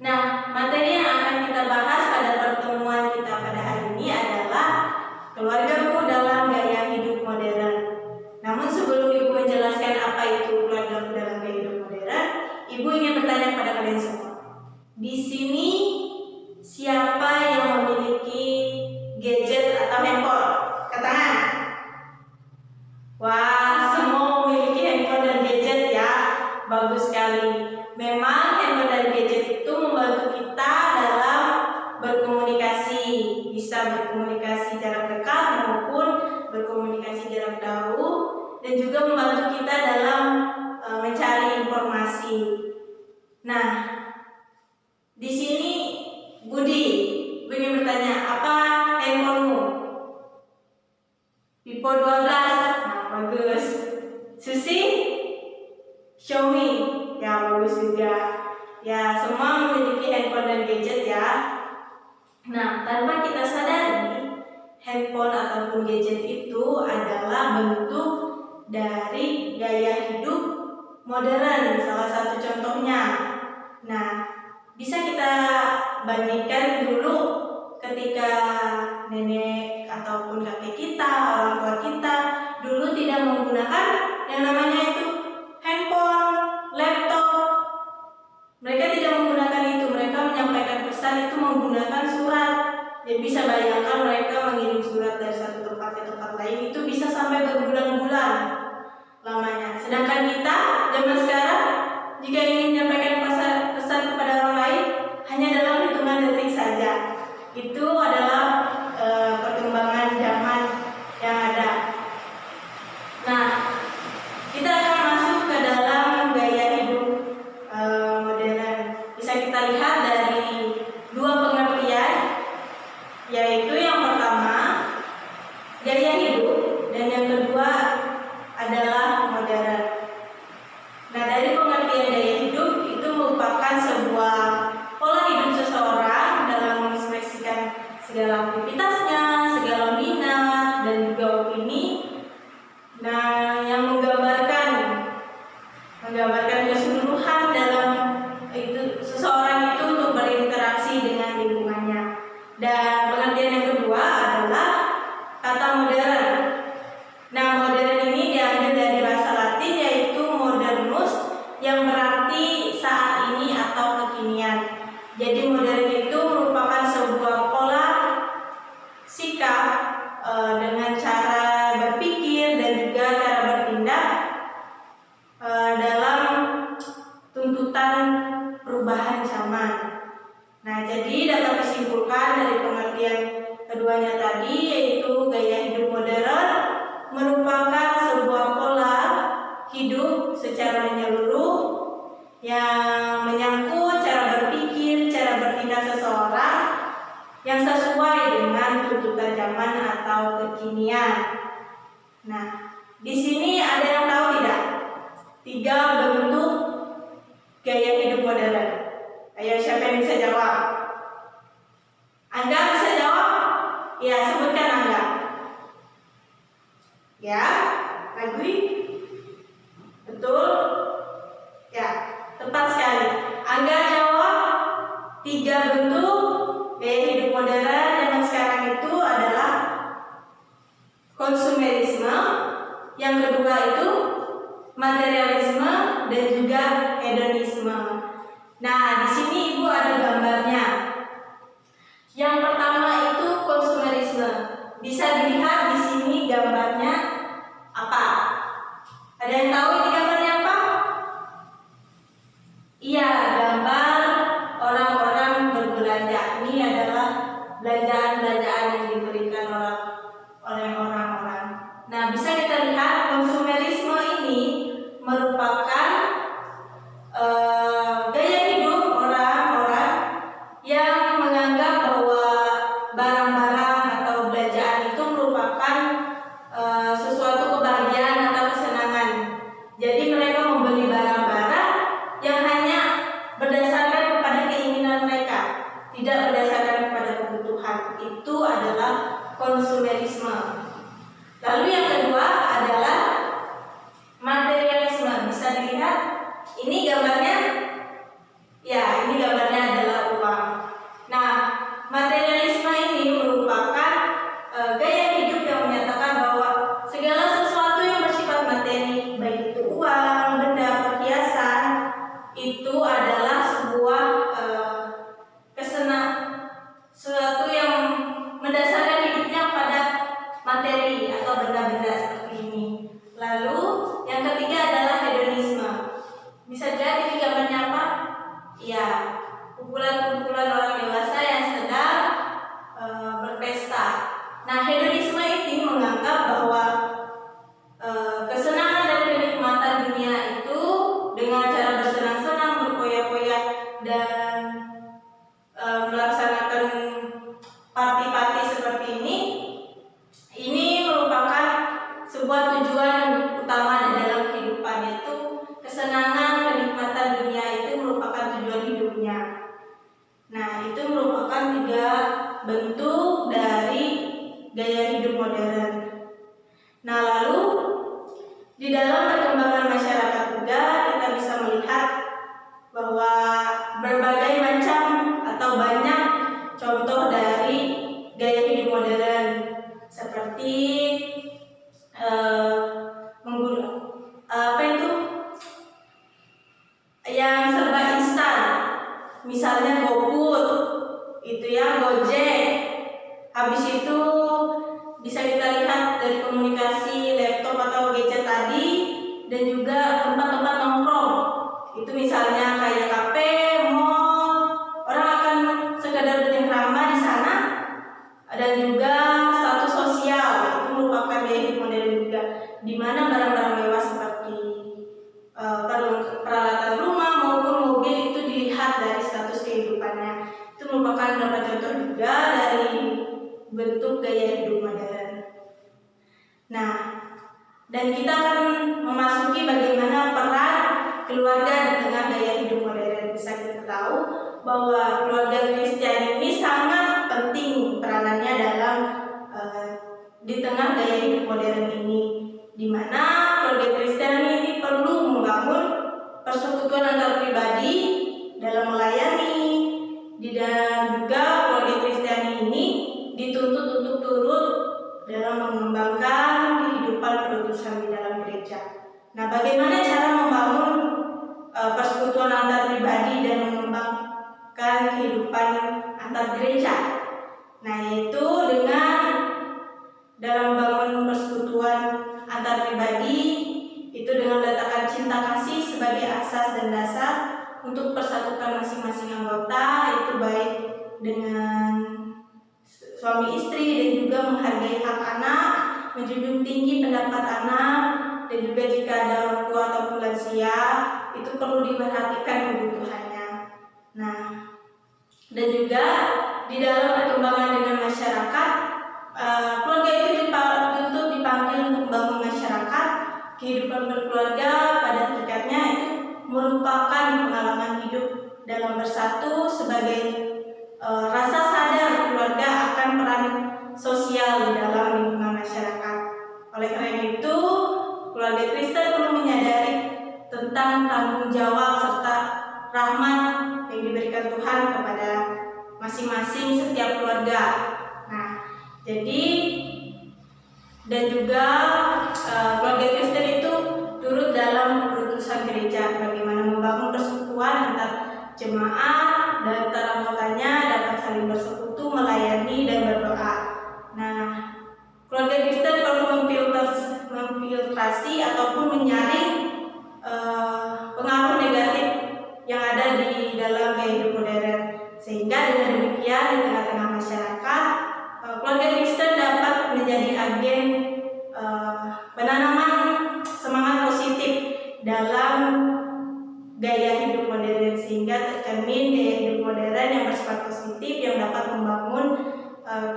Nah, materi yang akan kita bahas pada pertemuan kita pada hari ini adalah keluargaku dalam gaya hidup modern. Namun sebelum Ibu menjelaskan apa itu keluargaku dalam gaya hidup modern, Ibu ingin bertanya kepada kalian semua. Di sini siapa yang memiliki gadget atau handphone? Angkat tangan. Wah, semua memiliki handphone dan gadget ya. Bagus sekali. Memang handphone dan gadget itu membantu kita dalam berkomunikasi. Bisa berkomunikasi jarak dekat maupun berkomunikasi jarak jauh, dan juga membantu kita dalam mencari informasi. Nah, di sini Budi ingin bertanya, apa handphonemu? Vivo 12. Nah, bagus. Susi? Xiaomi. Ya, bagus juga. Ya, semua memiliki handphone dan gadget ya. Nah, tanpa kita sadari, handphone ataupun gadget itu adalah bentuk dari gaya hidup modern, salah satu contohnya. Nah, bisa kita bandingkan dulu ketika nenek ataupun kakek kita, orang tua kita dulu tidak menggunakan yang namanya itu handphone, laptop. Mereka tidak menggunakan itu, mereka menyampaikan pesan itu menggunakan surat. Jadi bisa bayangkan mereka mengirim surat dari satu tempat ke tempat lain itu bisa sampai berbulan-bulan lamanya. Sedangkan kita zaman sekarang jika ingin menyampaikan pesan kepada orang lain hanya dalam hitungan detik saja. Itu adalah perkembangan zaman yang ada. Nah, kita akan masuk ke dalam gaya hidup modern. Bisa kita lihat dari dua pengertian, yaitu yang pertama gaya hidup dan yang kedua adalah modern. Nah, dari pengertian gaya hidup itu merupakan sebuah pola hidup seseorang dalam mengekspresikan segala aktivitasnya, segala minat dan juga opini. Nah, yang menggambarkan keseluruhan dalam itu seseorang itu untuk berinteraksi dengan lingkungannya. Dan pengertian yang kedua adalah kata modern. Nah, modern ini diambil dari bahasa Latin yaitu modernus yang berarti saat ini atau kekinian. Jadi modern itu merupakan sebuah pola sikap dengan cara berpikir dan juga cara bertindak dalam tuntutan perubahan zaman. Nah, jadi dapat disimpulkan dari pengertian keduanya tadi, yaitu gaya hidup modern merupakan sebuah pola hidup secara menyeluruh yang menyangkut cara berpikir, cara bertindak seseorang yang sesuai dengan tuntutan zaman atau kekinian. Nah, di sini ada yang tahu tidak? 3 bentuk gaya hidup modern. Ayo, siapa yang bisa jawab? Angga bisa jawab? Ya, sebutkan Angga. Ya, Agui? Betul? Ya, tepat sekali. Angga jawab 3 bentuk gaya hidup modern zaman sekarang itu adalah konsumerisme, yang kedua itu materialisme dan juga hedonisme. Nah, di sini Ibu ada gambarnya. Yang pertama itu konsumerisme. Bisa dilihat di sini gambarnya apa? Ada yang tahu ini gambarnya apa? Iya, gambar orang-orang berbelanja. Ini adalah belanjaan-belanjaan yang diberikan oleh orang-orang. Nah, bisa kita lihat konsumerisme ini merupakan gaya hidup orang-orang yang menganggap bahwa barang-barang atau belanjaan itu merupakan sesuatu kebahagiaan atau kesenangan. Jadi mereka membeli barang-barang yang hanya berdasarkan kepada keinginan mereka, tidak berdasarkan kepada kebutuhan. Itu adalah konsumerisme. itu adalah sebuah sesuatu yang mendasarkan hidupnya pada materi atau benda-benda seperti ini. Lalu yang ketiga adalah hedonisme. Bisa jadi di gambarnya apa? Ya, kumpulan-kumpulan orang dewasa yang sedang berpesta. Nah, hedonisme ini menganggap bahwa kesenangan dan kenikmatan dunia itu dengan cara bersenang-senang, berfoya-foya, dan melaksanakan party-party seperti ini merupakan sebuah tujuan utama di dalam kehidupan, yaitu kesenangan, kenikmatan dunia itu merupakan tujuan hidupnya. Nah, itu merupakan 3 bentuk dari gaya hidup modern. Nah, lalu di dalam perkembangan masyarakat juga kita bisa melihat bahwa berbagai macam atau banyak contoh dari gaya hidup modern, seperti yang serba instan, misalnya GoFood, itu ya, Gojek. Habis itu bisa kita lihat dari komunikasi laptop atau gadget tadi, dan juga tempat-tempat nongkrong. Itu misalnya kayak kafe, mall, orang akan sekadar bercengkrama di sana. Dan juga status sosial, itu merupakan gaya hidup modern juga, di mana barang-barang mewah seperti peralatan rumah maupun mobil itu dilihat dari status kehidupannya. Itu merupakan beberapa contoh juga dari bentuk gaya hidup modern. Nah, dan kita akan memasuki bagaimana peran keluarga di tengah gaya hidup modern. Bisa kita tahu bahwa keluarga Kristen ini sangat penting peranannya dalam di tengah gaya hidup modern ini, di mana keluarga Kristen ini perlu membangun persekutuan antar pribadi dalam melayani, dan juga keluarga Kristen ini dituntut untuk turut dalam mengembangkan kehidupan perutusan di dalam gereja. Nah, bagaimana cara membangun persekutuan antar pribadi dan mengembangkan kehidupan antar gereja? Nah, yaitu dengan dalam membangun persekutuan antar pribadi itu dengan meletakkan cinta kasih sebagai asas dan dasar untuk persatukan masing-masing anggota, itu baik dengan suami istri, dan juga menghargai hak anak, menjunjung tinggi pendapat anak, dan juga jika ada orang tua ataupun lansia itu perlu diperhatikan kebutuhannya. Nah, dan juga di dalam perkembangan dengan masyarakat, keluarga itu dituntut dipanggil untuk membangun masyarakat. Kehidupan berkeluarga pada hakikatnya itu merupakan pengalaman hidup dalam bersatu sebagai rasa sadar keluarga akan peran sosial di dalam lingkungan masyarakat. Oleh karena itu, keluarga Kristen perlu menyadari tentang tanggung jawab serta rahmat yang diberikan Tuhan kepada masing-masing setiap keluarga. Nah, jadi dan juga keluarga Kristen itu turut dalam perutusan gereja, bagaimana membangun persekutuan antar jemaat dan antara anggotanya dapat saling bersekutu, melayani, dan berdoa. Nah, keluarga Kristen perlu memfiltrasi ataupun menyaring pengaruh negatif yang ada di dalam gaya hidup modern, sehingga dengan demikian di tengah-tengah masyarakat keluarga Kristen dapat menjadi agen penanaman semangat positif dalam gaya hidup modern, sehingga tercermin gaya hidup modern yang bersifat positif yang dapat membangun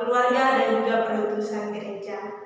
keluarga dan juga perutusan gereja.